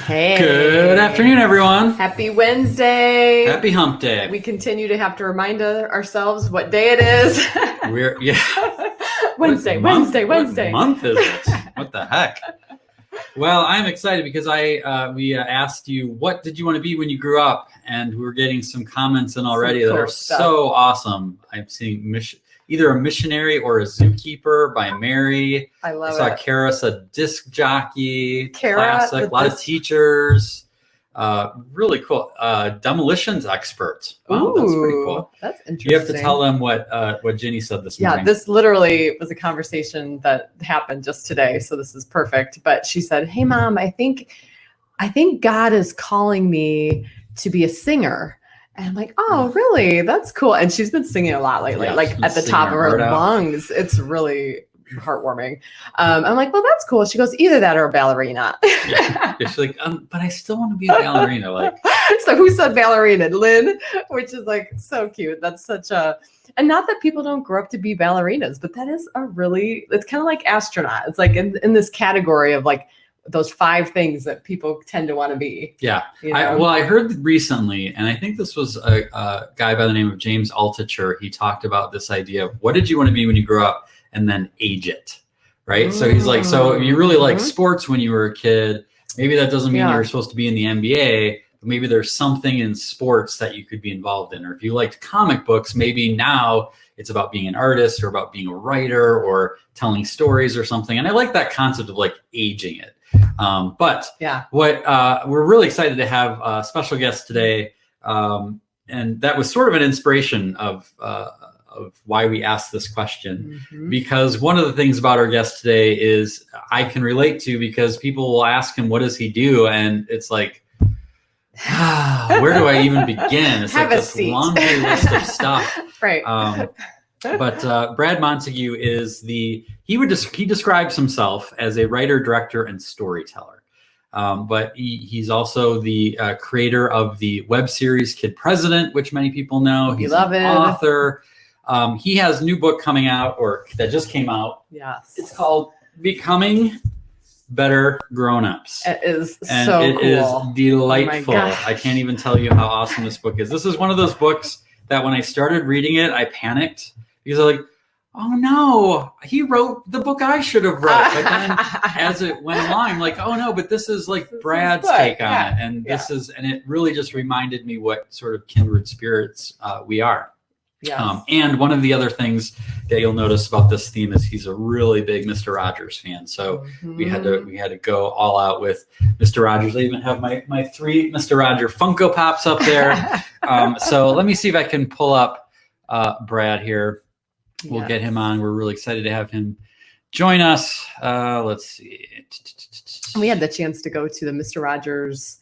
Hey. Good afternoon, everyone. Happy Wednesday. Happy hump day. We continue to have to remind ourselves what day it is. Wednesday. What month is it? What the heck? Well, I'm excited because we asked you, what did you want to be when you grew up? And we're getting some comments in already that are so awesome. I'm seeing either a missionary or a zookeeper by Mary. I love it. I saw it. Kara's a disc jockey, classic, a lot of teachers. Really cool. Demolitions expert. Wow, that's pretty cool. That's interesting. You have to tell them what Ginny said this morning. Yeah, this literally was a conversation that happened just today, so this is perfect. But she said, "Hey, Mom, I think God is calling me to be a singer." And I'm like, "Oh, really? That's cool." And she's been singing a lot lately, like at the top of her lungs. It's really heartwarming. I'm like, "Well, that's cool." She goes, "Either that or a ballerina." Yeah. She's like, "But I still want to be a ballerina." Like, so who said ballerina? Lynn, which is like so cute. That's such a, and not that people don't grow up to be ballerinas, but that is it's kind of like astronaut. It's like in this category of like those 5 things that people tend to want to be. Yeah. You know? I heard recently, and I think this was a guy by the name of James Altucher. He talked about this idea of what did you want to be when you grew up, and then age it. Right. So he's like, so if you really like sports when you were a kid, maybe that doesn't mean you're supposed to be in the NBA, but maybe there's something in sports that you could be involved in. Or if you liked comic books, maybe now it's about being an artist or about being a writer or telling stories or something. And I like that concept of like aging it. But we're really excited to have a special guest today. And that was sort of an inspiration of why we asked this question, because one of the things about our guest today is I can relate to, because people will ask him, what does he do? And it's like, where do I even begin? It's like this laundry list of stuff. Right. But Brad Montague is he describes himself as a writer, director, and storyteller. But he's also the creator of the web series Kid President, which many people know. He's an author. He has a new book coming out, or that just came out. Yes. It's called Becoming Better Grown-Ups. It is and so it cool. is delightful. Oh I can't even tell you how awesome this book is. This is one of those books that when I started reading it, I panicked because I'm like, oh no, he wrote the book I should have wrote. But then as it went along, I'm like, oh no, but this is like Brad's take on it. And and it really just reminded me what sort of kindred spirits we are. Yes. And one of the other things that you'll notice about this theme is he's a really big Mr. Rogers fan. So we had to go all out with Mr. Rogers. I even have my 3 Mr. Roger Funko Pops up there. So let me see if I can pull up Brad here. We'll get him on. We're really excited to have him join us. Let's see. We had the chance to go to the Mr. Rogers,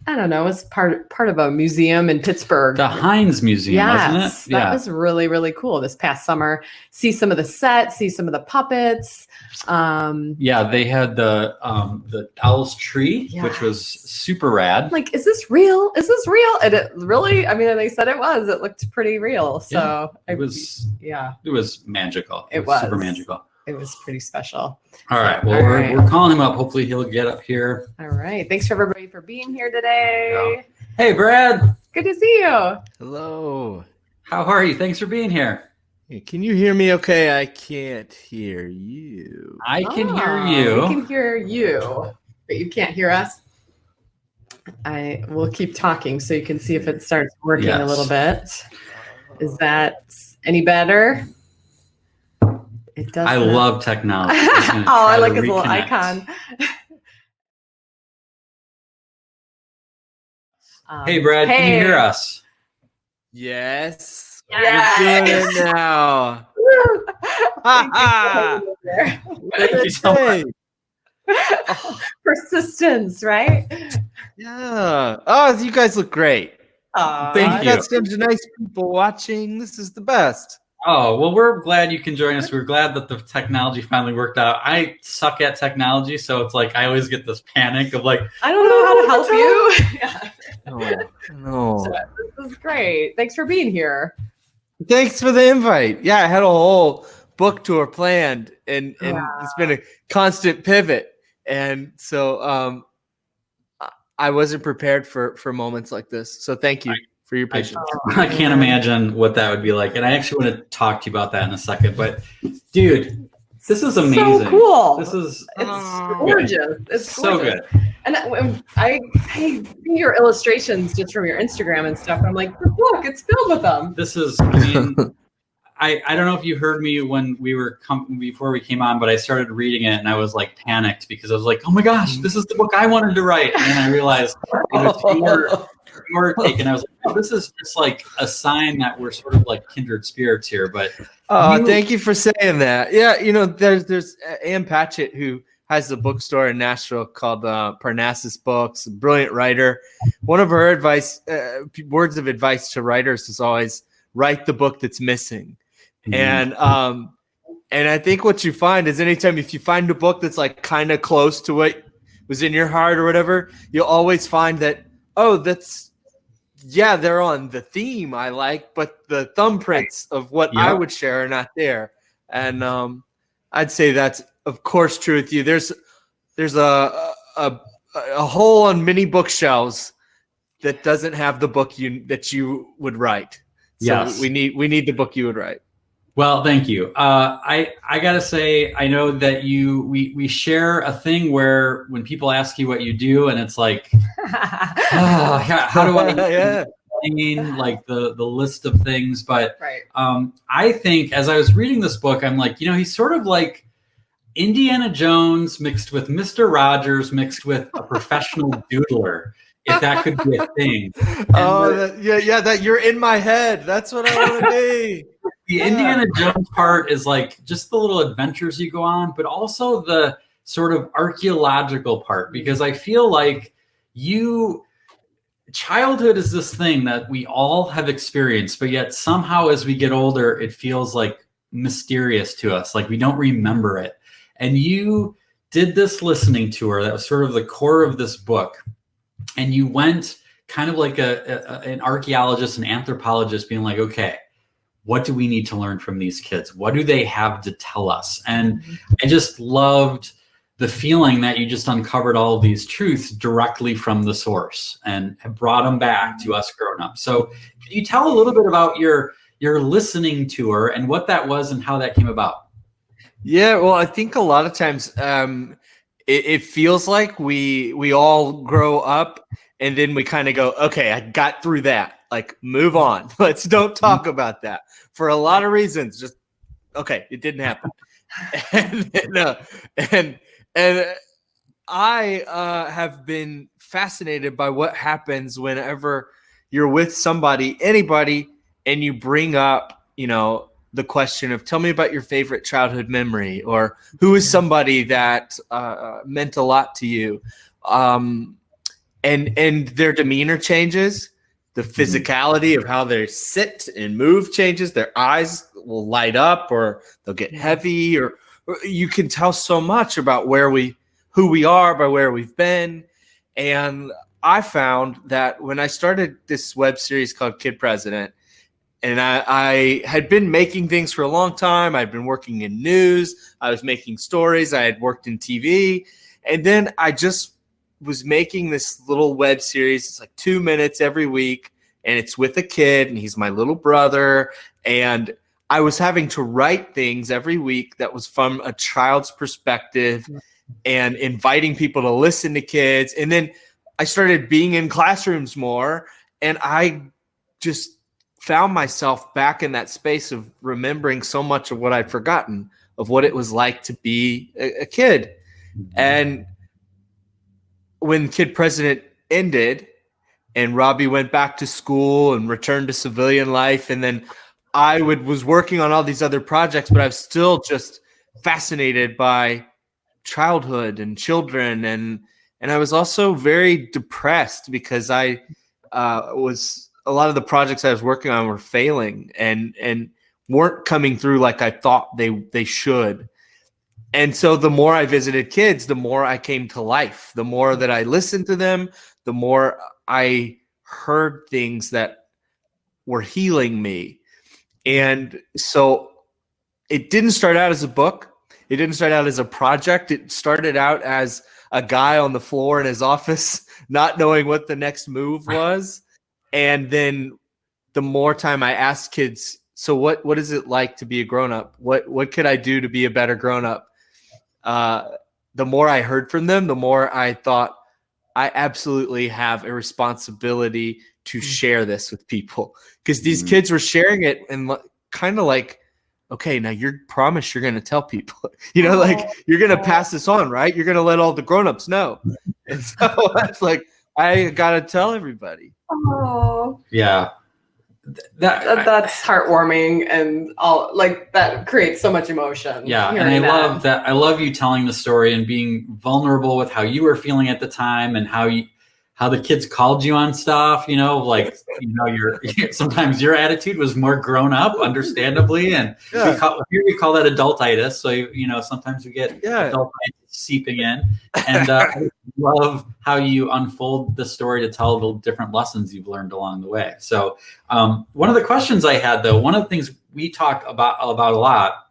I don't know, it's part of a museum in Pittsburgh. The Heinz Museum, wasn't it? Yeah. That was really, really cool this past summer. See some of the sets, see some of the puppets. They had the Owl's Tree, which was super rad. Like, is this real? Is this real? And it really, I mean, they said it was. It looked pretty real. So it was magical. It was super magical. It was pretty special. All right. Well, we're calling him up. Hopefully he'll get up here. All right. Thanks for everybody for being here today. Hey, Brad. Good to see you. Hello. How are you? Thanks for being here. Hey, can you hear me okay? I can't hear you. I can hear you. We can hear you, but you can't hear us. I will keep talking so you can see if it starts working a little bit. Is that any better? It does. I love technology. I like his little icon. Hey, Brad, can you hear us? Yes. Yes. We're doing it now. Thank you so much. Persistence, right? Yeah. Oh, you guys look great. Thank you. Got some nice people watching. This is the best. Oh, well, we're glad you can join us. We're glad that the technology finally worked out. I suck at technology, so it's like I always get this panic of like, I don't know how to help you. No. So, this is great. Thanks for being here. Thanks for the invite. Yeah, I had a whole book tour planned, and it's been a constant pivot. And so I wasn't prepared for moments like this. So thank you for your patience. I can't imagine what that would be like. And I actually want to talk to you about that in a second. But dude, this is amazing. So cool. This is it's gorgeous. good. It's so gorgeous. good. And I see your illustrations just from your Instagram and stuff. And I'm like, look, it's filled with them. This is, I mean, I don't know if you heard me when we were before we came on, but I started reading it and I was like panicked because I was like, oh my gosh, this is the book I wanted to write. And then I realized it was your take, and I was like, oh, this is just like a sign that we're sort of like kindred spirits here. But thank you for saying that. Yeah, there's Ann Patchett who has a bookstore in Nashville called Parnassus Books. A brilliant writer. One of her words of advice to writers is always write the book that's missing. And I think what you find is anytime if you find a book that's like kind of close to what was in your heart or whatever, you'll always find that, they're on the theme I like, but the thumbprints of what I would share are not there. And I'd say that's of course true with you. There's a hole on many bookshelves that doesn't have the book that you would write. So yes, we need the book you would write. Well, thank you. I gotta say, I know that we share a thing where when people ask you what you do, and it's like, how do I explain like the list of things? But I think as I was reading this book, I'm like, he's sort of like Indiana Jones mixed with Mr. Rogers mixed with a professional doodler. If that could be a thing. That you're in my head. That's what I want to be. The Indiana Jones part is like just the little adventures you go on, but also the sort of archaeological part, because I feel like childhood is this thing that we all have experienced, but yet somehow as we get older, it feels like mysterious to us, like we don't remember it. And you did this listening tour that was sort of the core of this book. And you went kind of like an archaeologist, an anthropologist being like, okay, what do we need to learn from these kids? What do they have to tell us? And I just loved the feeling that you just uncovered all of these truths directly from the source and have brought them back to us grown up. So can you tell a little bit about your listening tour and what that was and how that came about? Yeah, well, I think a lot of times it feels like we all grow up and then we kind of go, okay, I got through that. Like, move on. Let's don't talk about that for a lot of reasons. Just, okay, it didn't happen. and I have been fascinated by what happens whenever you're with somebody, anybody, and you bring up, the question of tell me about your favorite childhood memory, or who is somebody that meant a lot to you. And their demeanor changes, the physicality of how they sit and move changes. Their eyes will light up or they'll get heavy, or you can tell so much about who we are by where we've been. And I found that when I started this web series called Kid President, and I had been making things for a long time. I'd been working in news. I was making stories. I had worked in TV. And then I just was making this little web series. It's like 2 minutes every week. And it's with a kid. And he's my little brother. And I was having to write things every week that was from a child's perspective and inviting people to listen to kids. And then I started being in classrooms more. And I just found myself back in that space of remembering so much of what I'd forgotten of what it was like to be a kid. And when Kid President ended and Robbie went back to school and returned to civilian life, and then I was working on all these other projects, but I was still just fascinated by childhood and children. And I was also very depressed because a lot of the projects I was working on were failing and weren't coming through like I thought they should. And so the more I visited kids, the more I came to life. The more that I listened to them, the more I heard things that were healing me. And so it didn't start out as a book. It didn't start out as a project. It started out as a guy on the floor in his office, not knowing what the next move was. And then the more time I asked kids, so what is it like to be a grown-up? What could I do to be a better grown-up? The more I heard from them, the more I thought I absolutely have a responsibility to share this with people, because these kids were sharing it and kind of like, okay, now you promise you're going to tell people, like you're going to pass this on, right? You're going to let all the grownups know. And so that's like, I got to tell everybody. Oh, Yeah. That's heartwarming, and all like that creates so much emotion. Yeah, and I love that. I love you telling the story and being vulnerable with how you were feeling at the time, and how the kids called you on stuff. Sometimes your attitude was more grown up, understandably, and here we call that adultitis. So sometimes we get adultitis seeping in, and I love how you unfold the story to tell the different lessons you've learned along the way. So one of the questions I had, though, one of the things we talk about a lot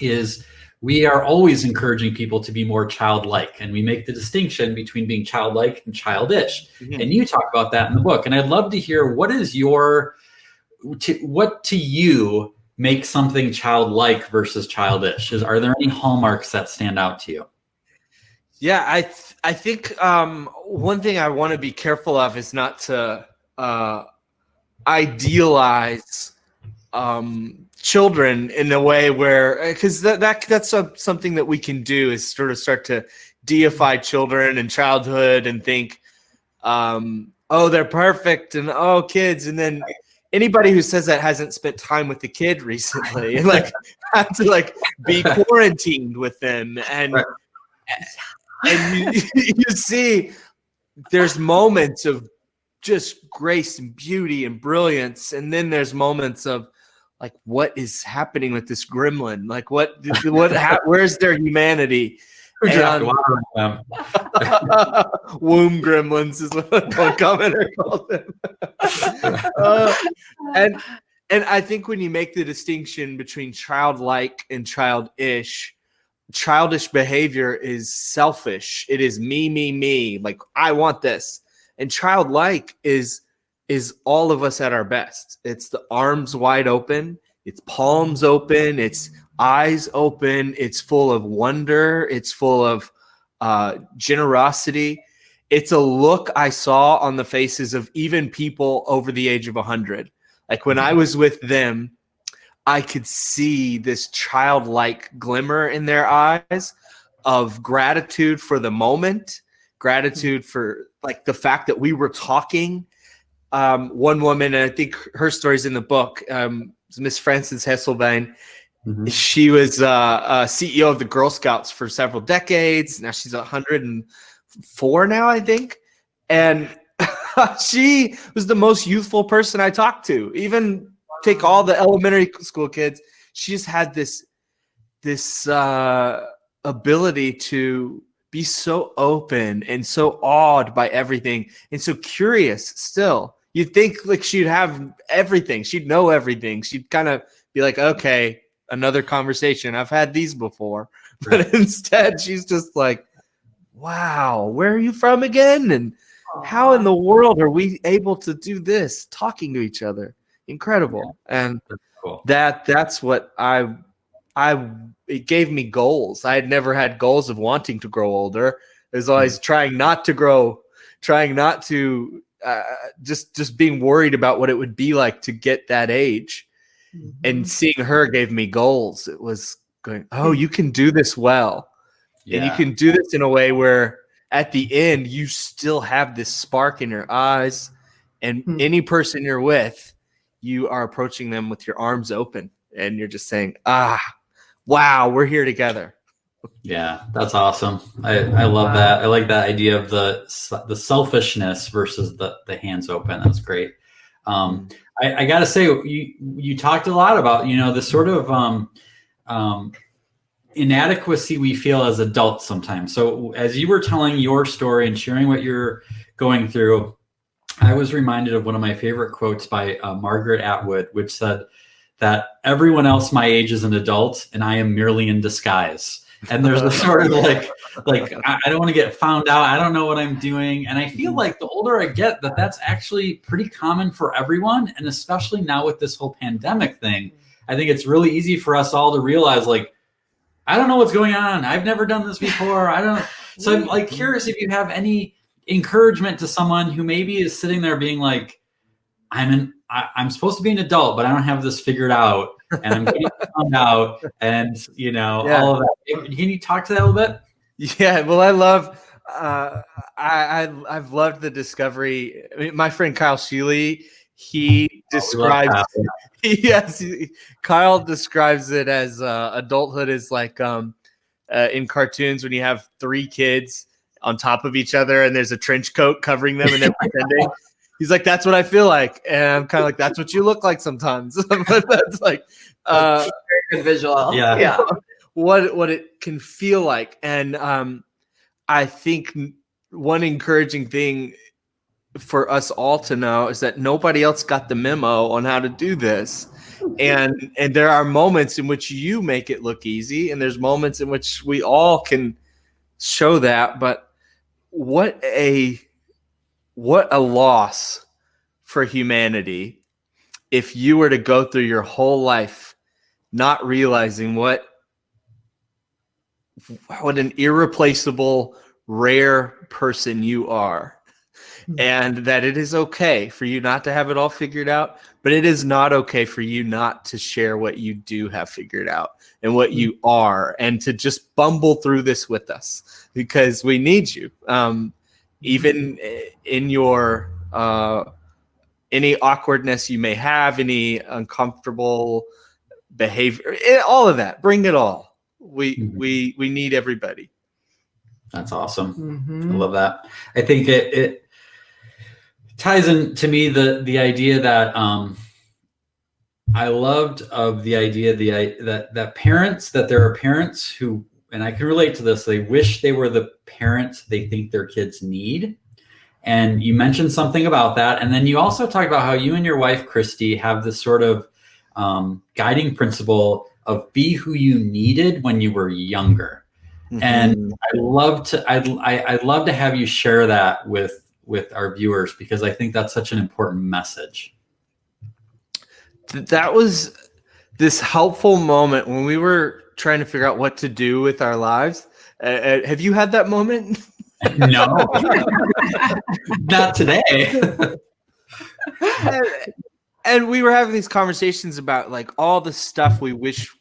is we are always encouraging people to be more childlike, and we make the distinction between being childlike and childish. Mm-hmm. And you talk about that in the book. And I'd love to hear, what to you makes something childlike versus childish? Are there any hallmarks that stand out to you? Yeah, I think one thing I want to be careful of is not to idealize children in a way where, because that's something that we can do, is sort of start to deify children and childhood and think, oh, they're perfect, and oh, kids, and then anybody who says that hasn't spent time with the kid recently and like had to be quarantined with them, and right. And you see there's moments of just grace and beauty and brilliance, and then there's moments of like, what is happening with this gremlin? Like, where's their humanity? Who dropped water on them? Womb gremlins is what one commenter called them. And I think when you make the distinction between childlike and childish behavior is selfish. It is me. Like, I want this. And childlike is all of us at our best. It's the arms wide open. It's palms open. It's eyes open. It's full of wonder. It's full of generosity. It's a look I saw on the faces of even people over the age of 100. Like, when I was with them, I could see this childlike glimmer in their eyes of gratitude for the moment, gratitude for like the fact that we were talking. One woman, and I think her story's in the book, Miss Frances Hesselbein. Mm-hmm. She was a CEO of the Girl Scouts for several decades. Now she's 104 now, I think. And she was the most youthful person I talked to. Even take all the elementary school kids, she just had this ability to be so open and so awed by everything and so curious still. You'd think like she'd have everything. She'd know everything. She'd kind of be like, okay, another conversation. I've had these before. But instead, she's just like, wow, where are you from again? And how in the world are we able to do this, talking to each other? Incredible. And cool. That's what it gave me goals. I had never had goals of wanting to grow older. I was always trying not to grow, trying not to just being worried about what it would be like to get that age. Mm-hmm. And seeing her gave me goals. It was going, oh, you can do this well. Yeah. And you can do this in a way where at the end you still have this spark in your eyes, and any person you're with, you are approaching them with your arms open and you're just saying, wow, we're here together. Yeah, that's awesome. I love that. I like that idea of the selfishness versus the hands open. That's great. I got to say, you talked a lot about, the sort of inadequacy we feel as adults sometimes. So as you were telling your story and sharing what you're going through, I was reminded of one of my favorite quotes by Margaret Atwood, which said that everyone else my age is an adult and I am merely in disguise. And there's a sort of like I don't want to get found out. I don't know what I'm doing. And I feel like the older I get, that's actually pretty common for everyone. And especially now with this whole pandemic thing, I think it's really easy for us all to realize, like, I don't know what's going on. I've never done this before. I don't. So I'm like curious if you have any encouragement to someone who maybe is sitting there being like, I'm supposed to be an adult, but I don't have this figured out, and I'm getting found out, and all of that. Can you talk to that a little bit? Yeah, well, I love. I've loved the discovery. I mean, my friend Kyle Sheely, he describes. Yes, Kyle describes it as adulthood is like in cartoons when you have 3 kids on top of each other and there's a trench coat covering them and they're pretending. He's like, that's what I feel like. And I'm kind of like, that's what you look like sometimes. But that's like very good visual. Yeah. What it can feel like. And I think one encouraging thing for us all to know is that nobody else got the memo on how to do this. And there are moments in which you make it look easy, and there's moments in which we all can show that. But what a loss for humanity if you were to go through your whole life not realizing what an irreplaceable, rare person you are. And that it is okay for you not to have it all figured out, but it is not okay for you not to share what you do have figured out and what you are, and to just bumble through this with us, because we need you. Even in your any awkwardness you may have, any uncomfortable behavior, all of that, bring it all. We need everybody. That's awesome. I love that. I think it ties in to me the idea that I loved of the idea that parents, that there are parents who, and I can relate to this, they wish they were the parents they think their kids need. And you mentioned something about that. And then you also talked about how you and your wife, Christy, have this sort of guiding principle of be who you needed when you were younger. Mm-hmm. And I'd love to have you share that with our viewers, because I think that's such an important message. That was this helpful moment when we were trying to figure out what to do with our lives. Have you had that moment? No, not today. And we were having these conversations about like all the stuff we wish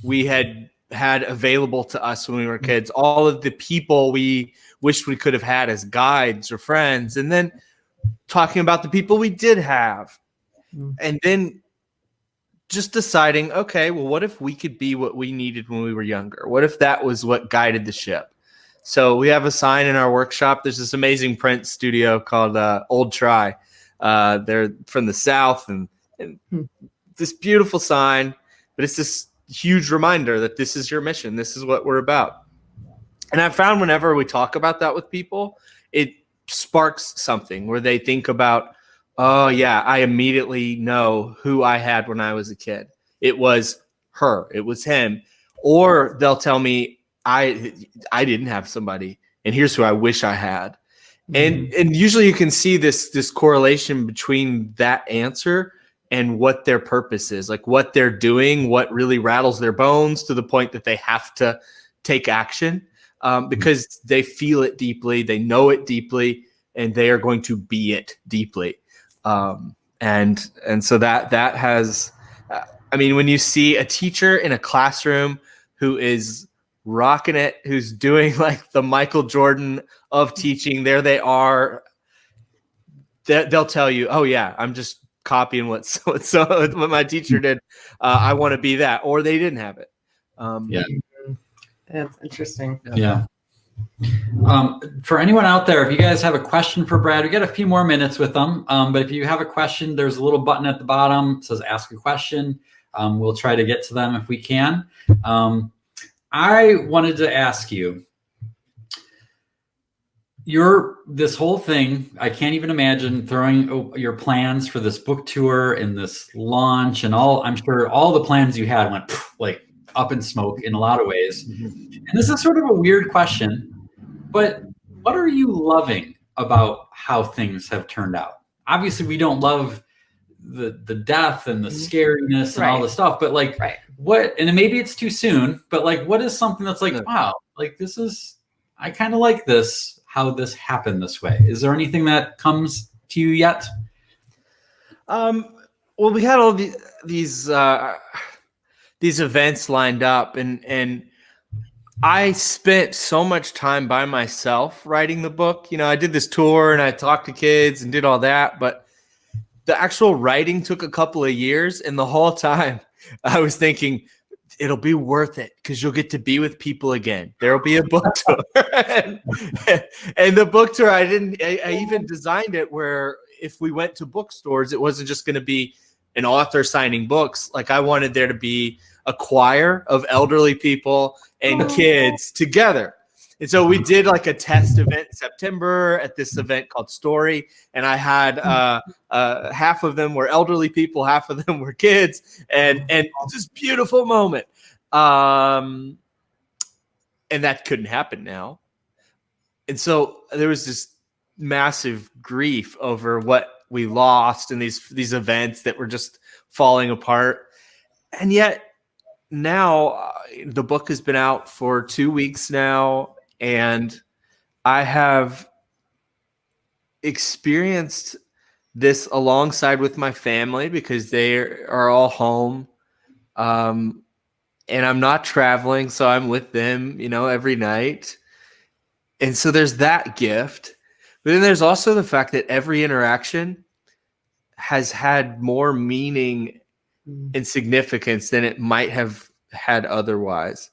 we had available to us when we were kids, all of the people we wished we could have had as guides or friends, and then talking about the people we did have, and then just deciding, okay, well, what if we could be what we needed when we were younger? What if that was what guided the ship? So we have a sign in our workshop. There's this amazing print studio called Old Try. They're from the South, and this beautiful sign, but it's this huge reminder that this is your mission. This is what we're about. And I found whenever we talk about that with people, it sparks something where they think about, oh yeah, I immediately know who I had when I was a kid. It was her, it was him. Or they'll tell me, I didn't have somebody, and here's who I wish I had. Mm-hmm. And usually you can see this correlation between that answer and what their purpose is, like what they're doing, what really rattles their bones to the point that they have to take action, because they feel it deeply, they know it deeply, and they are going to be it deeply. And so that has, I mean, when you see a teacher in a classroom who is rocking it, who's doing like the Michael Jordan of teaching, there they are, they'll tell you, oh yeah, I'm just copying what my teacher did. I want to be that, or they didn't have it. Yeah. That's interesting. Yeah. For anyone out there, if you guys have a question for Brad, we got a few more minutes with them. But if you have a question, there's a little button at the bottom that says ask a question. We'll try to get to them if we can. I wanted to ask you, this whole thing, I can't even imagine throwing your plans for this book tour and this launch and all. I'm sure all the plans you had went like up in smoke in a lot of ways. And this is sort of a weird question, but what are you loving about how things have turned out? Obviously, we don't love the death and the scariness and all the stuff, but like what, and maybe it's too soon, but like, what is something that's like, wow, like this is, I kind of like this, how this happened this way. Is there anything that comes to you yet? Well, we had all these events lined up, and I spent so much time by myself writing the book. You know, I did this tour and I talked to kids and did all that, but the actual writing took a couple of years, and the whole time I was thinking, it'll be worth it because you'll get to be with people again. There'll be a book tour. and the book tour, I even designed it where if we went to bookstores, it wasn't just going to be an author signing books. Like I wanted there to be a choir of elderly people and kids together. And so we did like a test event in September at this event called Story. And I had half of them were elderly people, half of them were kids, and this beautiful moment. And that couldn't happen now. And so there was this massive grief over what we lost in these events that were just falling apart. And yet now the book has been out for 2 weeks now, and I have experienced this alongside with my family because they are all home. And I'm not traveling, so I'm with them, you know, every night. And so there's that gift. But then there's also the fact that every interaction has had more meaning and significance than it might have had otherwise.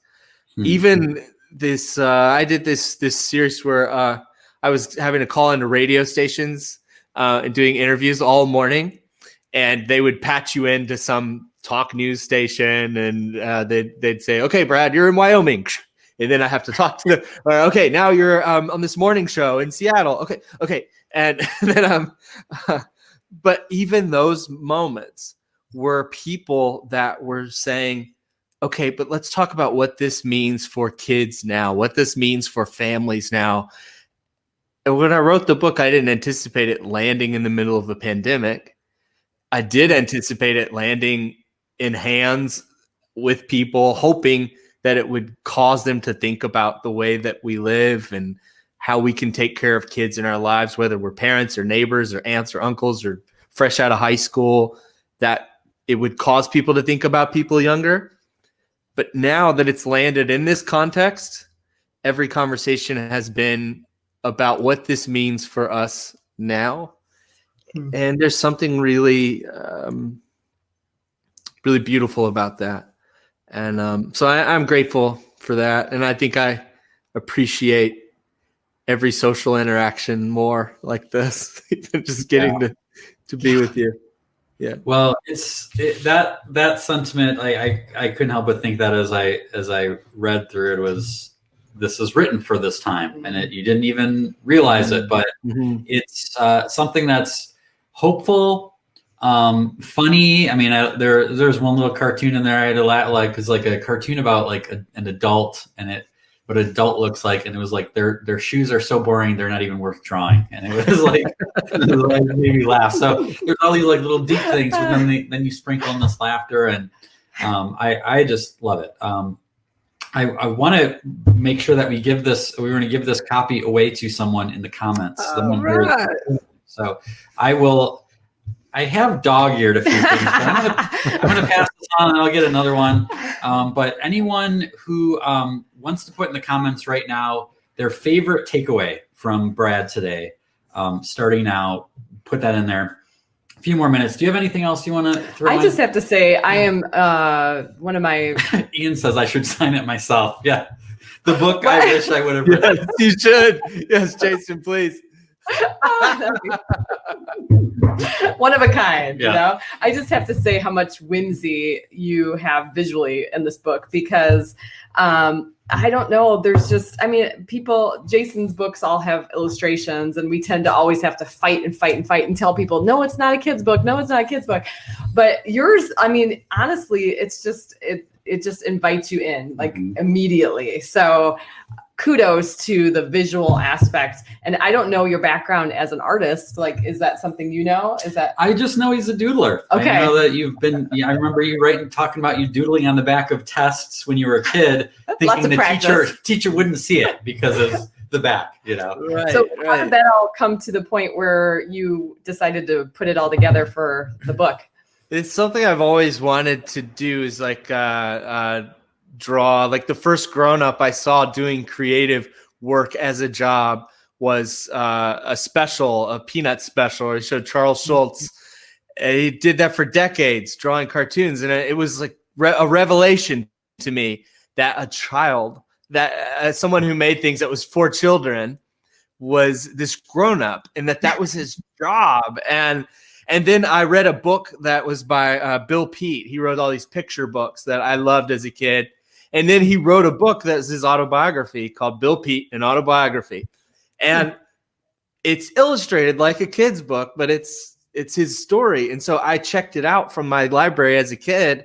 Even this, I did this series where I was having to call into radio stations and doing interviews all morning, and they would patch you into some talk news station, and they'd say, "Okay, Brad, you're in Wyoming," and then I have to talk to them. Okay, now you're on this morning show in Seattle. Okay, and then but even those moments were people that were saying, okay, but let's talk about what this means for kids now, what this means for families now. And when I wrote the book, I didn't anticipate it landing in the middle of a pandemic. I did anticipate it landing in hands with people, hoping that it would cause them to think about the way that we live and how we can take care of kids in our lives, whether we're parents or neighbors or aunts or uncles or fresh out of high school, that it would cause people to think about people younger. But now that it's landed in this context, every conversation has been about what this means for us now. And there's something really, really beautiful about that. And so I'm grateful for that. And I think I appreciate every social interaction more like this, just getting to be with you. Yeah. Well, that sentiment. I couldn't help but think that as I read through it, this was written for this time, and you didn't even realize it, but it's something that's hopeful, funny. I mean, there's one little cartoon in there I had to laugh, like it's like a cartoon about like an adult and what an adult looks like, and it was like their shoes are so boring they're not even worth drawing, and it was like it made me laugh. So there's all these like little deep things, but then you sprinkle in this laughter, and I just love it. I want to make sure that we're going to give this copy away to someone in the comments. Right. So I have dog-eared a few things, but I'm going to pass this on and I'll get another one. But anyone who wants to put in the comments right now their favorite takeaway from Brad today, starting now, put that in there. A few more minutes. Do you have anything else you want to throw in? I just have to say, I am one of my... Ian says I should sign it myself. Yeah. The book I wish I would have read. Yes, you should. Yes, Jason, please. One of a kind, you know. I just have to say how much whimsy you have visually in this book, because I don't know, there's just, I mean, Jason's books all have illustrations, and we tend to always have to fight and tell people, no, it's not a kid's book. No, it's not a kid's book. But yours, I mean, honestly, it's just, it just invites you in like immediately. So kudos to the visual aspect. And I don't know your background as an artist. Like, is that something you know? Is that? I just know he's a doodler. Okay. I know that you've been, I remember you talking about you doodling on the back of tests when you were a kid, thinking the teacher wouldn't see it because of the back, you know? Right, so how did that all come to the point where you decided to put it all together for the book? It's something I've always wanted to do, is like draw. Like the first grown up I saw doing creative work as a job was a Peanut special. He showed Charles Schultz. He did that for decades, drawing cartoons. And it was like a revelation to me that a child, that someone who made things that was for children, was this grown up, and that was his job. And then I read a book that was by Bill Peet. He wrote all these picture books that I loved as a kid. And then he wrote a book that's his autobiography called Bill Peet, an Autobiography. And it's illustrated like a kid's book, but it's his story. And so I checked it out from my library as a kid,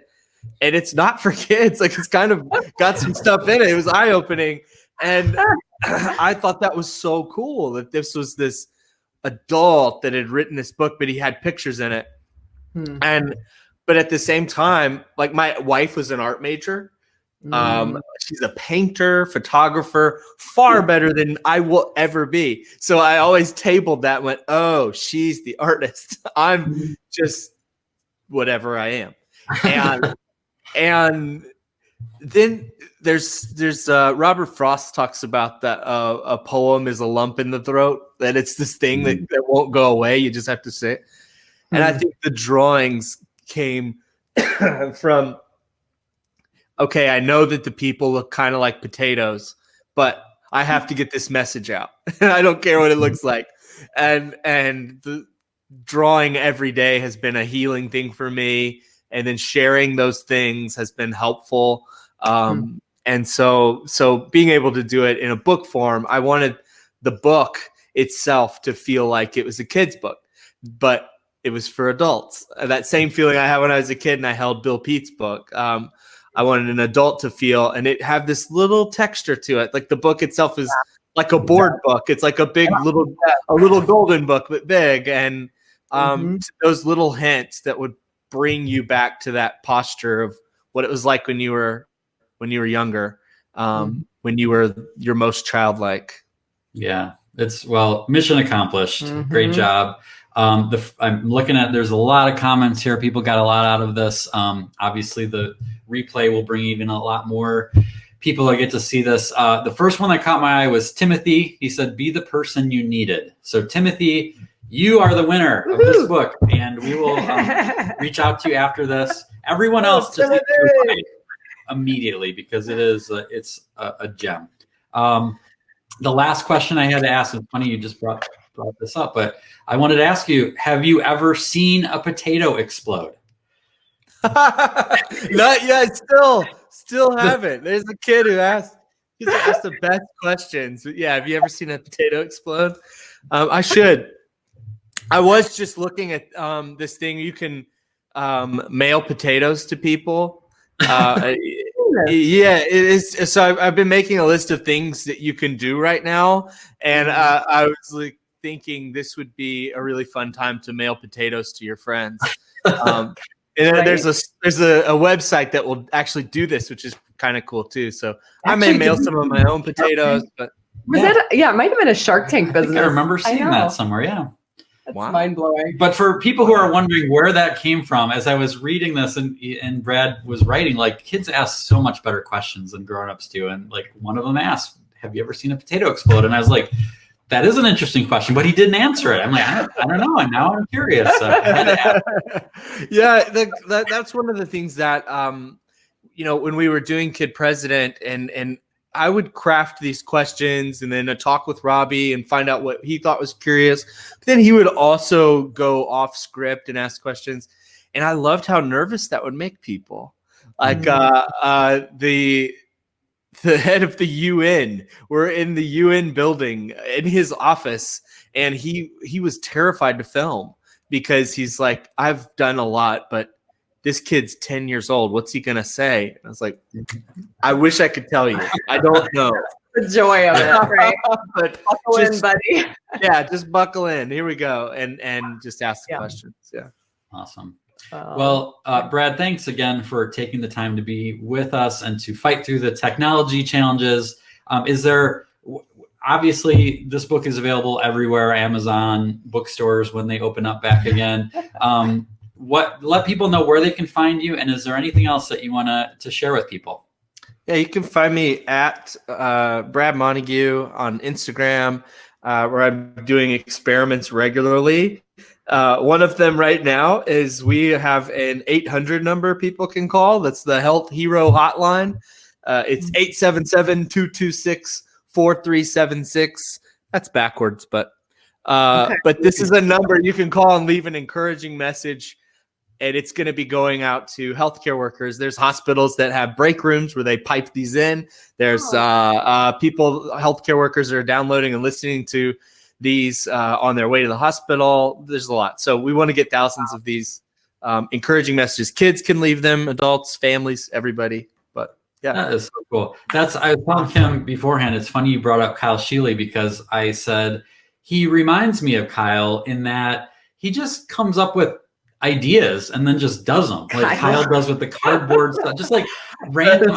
and it's not for kids. Like, it's kind of got some stuff in it. It was eye-opening. And I thought that was so cool that this was this adult that had written this book, but he had pictures in it. But at the same time, like, my wife was an art major. She's a painter, photographer, far better than I will ever be. So I always tabled that, went, oh, she's the artist. I'm just whatever I am. And then there's Robert Frost talks about that a poem is a lump in the throat, that it's this thing that won't go away. You just have to say it. And I think the drawings came from, okay, I know that the people look kind of like potatoes, but I have to get this message out. I don't care what it looks like. And the drawing every day has been a healing thing for me. And then sharing those things has been helpful. And so being able to do it in a book form, I wanted the book itself to feel like it was a kid's book, but it was for adults. That same feeling I had when I was a kid and I held Bill Peet's book. I wanted an adult to feel, and it have this little texture to it. Like the book itself is like a board book. It's like a big a little golden book, but big. And those little hints that would bring you back to that posture of what it was like when you were younger, when you were your most childlike. Yeah. Mission accomplished. Great job. I'm looking at, there's a lot of comments here. People got a lot out of this. Obviously the replay will bring even a lot more people that get to see this. The first one that caught my eye was Timothy. He said, be the person you needed. So Timothy, you are the winner of this book, and we will reach out to you after this. Everyone else just hit immediately, because it's a gem. The last question I had to ask, it's funny you just brought this up, but I wanted to ask you, have you ever seen a potato explode? Not yet. Still haven't. There's a kid who asked the best questions. Yeah. Have you ever seen a potato explode? I should. I was just looking at this thing. You can mail potatoes to people. Yeah, it is. So I've been making a list of things that you can do right now, and I was like thinking this would be a really fun time to mail potatoes to your friends. And then there's a website that will actually do this, which is kind of cool too. So I may mail some of my own potatoes, but it might have been a Shark Tank business. I remember seeing that somewhere. Yeah. That's mind-blowing. But for people who are wondering where that came from, as I was reading this and Brad was writing, like, kids ask so much better questions than grown-ups do. And like one of them asked, have you ever seen a potato explode? And I was like, that is an interesting question, but he didn't answer it. I'm like, I don't know. And now I'm curious. So I had to ask. Yeah, that's one of the things that, when we were doing Kid President, and I would craft these questions and then talk with Robbie and find out what he thought was curious. But then he would also go off script and ask questions. And I loved how nervous that would make people. Like the head of the UN, we're in the UN building in his office, and he was terrified to film because he's like, I've done a lot, but this kid's 10 years old. What's he going to say? And I was like, I wish I could tell you. I don't know. The joy of it, right? But buckle in, buddy. Yeah, just buckle in. Here we go. And just ask the questions. Yeah. Awesome. Well, Brad, thanks again for taking the time to be with us and to fight through the technology challenges. Obviously, this book is available everywhere, Amazon, bookstores when they open up back again. Let people know where they can find you, and is there anything else that you want to share with people? Yeah, you can find me at Brad Montague on Instagram, where I'm doing experiments regularly. One of them right now is we have an 800 number people can call. That's the Health Hero Hotline. It's 877-226-4376. That's backwards, but this is a number you can call and leave an encouraging message. And it's going to be going out to healthcare workers. There's hospitals that have break rooms where they pipe these in. There's healthcare workers that are downloading and listening to these on their way to the hospital. There's a lot. So we want to get thousands of these encouraging messages. Kids can leave them, adults, families, everybody. But yeah. That is so cool. I was telling Kim beforehand, it's funny you brought up Kyle Sheely, because I said he reminds me of Kyle in that he just comes up with ideas and then just does them, like Kyle does with the cardboard stuff, just like random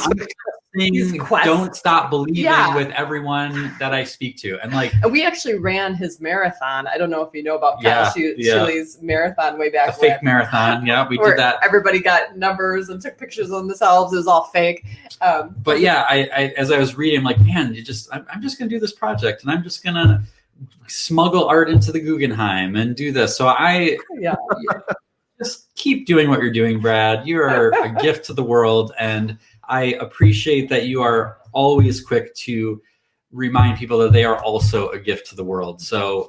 things. Don't stop believing with everyone that I speak to. And we actually ran his marathon. I don't know if you know about Kyle Sheely's marathon way back the fake marathon. Yeah, we did that. Everybody got numbers and took pictures of themselves. It was all fake. But yeah, I as I was reading, I'm like, man, I'm just gonna do this project, and I'm just gonna smuggle art into the Guggenheim and do this. So just keep doing what you're doing, Brad. You are a gift to the world, and I appreciate that you are always quick to remind people that they are also a gift to the world. So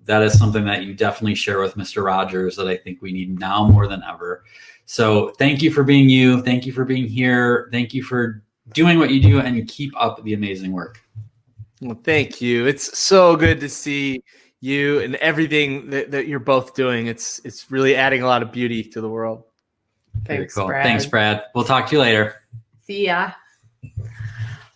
that is something that you definitely share with Mr. Rogers that I think we need now more than ever. So thank you for being you. Thank you for being here. Thank you for doing what you do, and keep up the amazing work. Well, thank you. It's so good to see you and everything that you're both doing. It's really adding a lot of beauty to the world. Thanks, cool. Brad. Thanks, Brad. We'll talk to you later. See ya.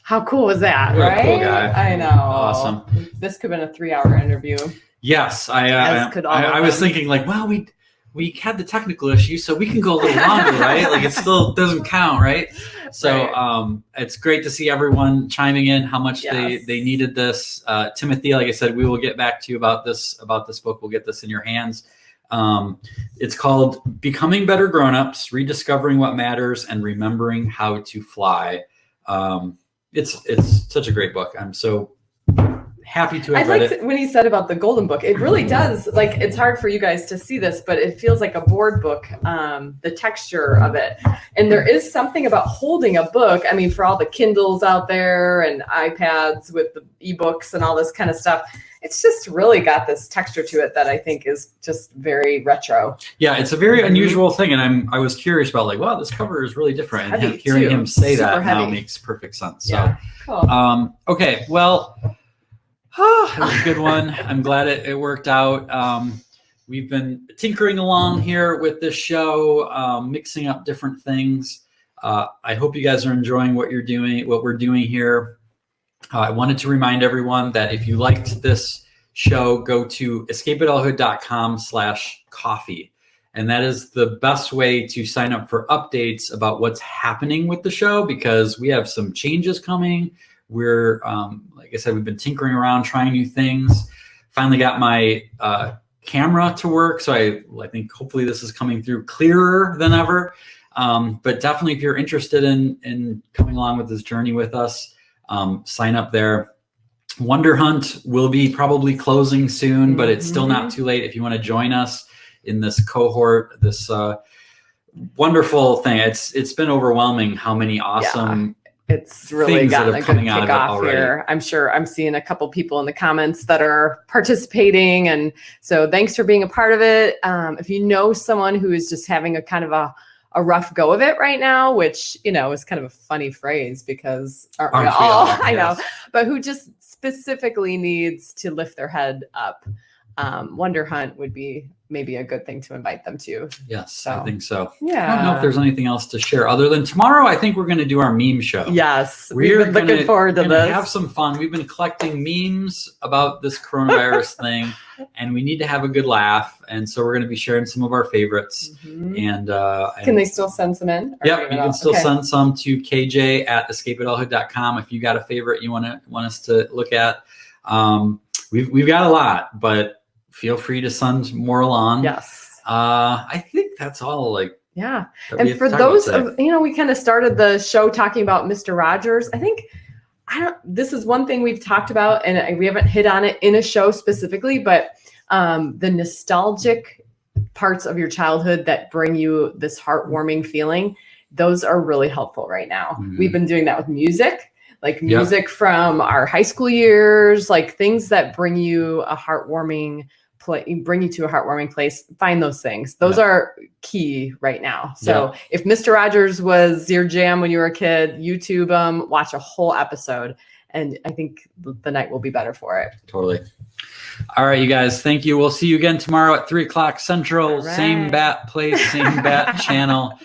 How cool was that, You're right? a cool guy. I know. Awesome. This could have been a 3-hour interview. Yes, I was thinking like, well, we had the technical issue, so we can go a little longer, right? Like it still doesn't count, right? So it's great to see everyone chiming in how much they needed this. Timothy, like I said, we will get back to you about this book. We'll get this in your hands. It's called Becoming Better Grownups, Rediscovering What Matters and Remembering How to Fly. It's such a great book. I'm so happy to have read it. When he said about the golden book, it really does, like, it's hard for you guys to see this, but it feels like a board book, the texture of it. And there is something about holding a book. I mean, for all the Kindles out there and iPads with the ebooks and all this kind of stuff, it's just really got this texture to it that I think is just very retro. Yeah, it's a very unusual thing. And I was curious about like, wow, this cover is really different. And hearing him say that now makes perfect sense. Yeah. So, cool. Okay, well, it was a good one. I'm glad it worked out. We've been tinkering along here with this show, mixing up different things. I hope you guys are enjoying what we're doing here. I wanted to remind everyone that if you liked this show, go to escapeadulthood.com/coffee. And that is the best way to sign up for updates about what's happening with the show, because we have some changes coming. We're, like I said, we've been tinkering around, trying new things. Finally got my camera to work. So I think hopefully this is coming through clearer than ever. But definitely if you're interested in coming along with this journey with us, sign up there. Wonder Hunt will be probably closing soon, but it's still not too late if you want to join us in this cohort, this wonderful thing. It's been overwhelming how many awesome it's really gotten a good kickoff here. I'm sure I'm seeing a couple people in the comments that are participating. And so thanks for being a part of it. If you know someone who is just having a kind of a rough go of it right now, which, is kind of a funny phrase because aren't we all? I know, but who just specifically needs to lift their head up. Wonder Hunt would be maybe a good thing to invite them to. Yes, So, I think so. yeah. I don't know if there's anything else to share other than tomorrow. I think we're going to do our meme show. Yes, We're we've been looking forward to this. Have some fun. We've been collecting memes about this coronavirus thing, and we need to have a good laugh. And so we're going to be sharing some of our favorites. And can they still send some in? Yep, you can still send some to kj@escapeadulthood.com if you got a favorite you want us to look at. We've got a lot, but feel free to send more along. Yes. I think that's all. Yeah. And for those of, we kind of started the show talking about Mr. Rogers. This is one thing we've talked about, and we haven't hit on it in a show specifically, but the nostalgic parts of your childhood that bring you this heartwarming feeling, those are really helpful right now. We've been doing that with music. Like music from our high school years, like things that bring you a heartwarming place. Find those things. Those are key right now. So if Mr. Rogers was your jam when you were a kid, YouTube them, watch a whole episode, and I think the night will be better for it. Totally. All right, you guys. Thank you. We'll see you again tomorrow at 3:00 Central. Right. Same bat place, same bat channel.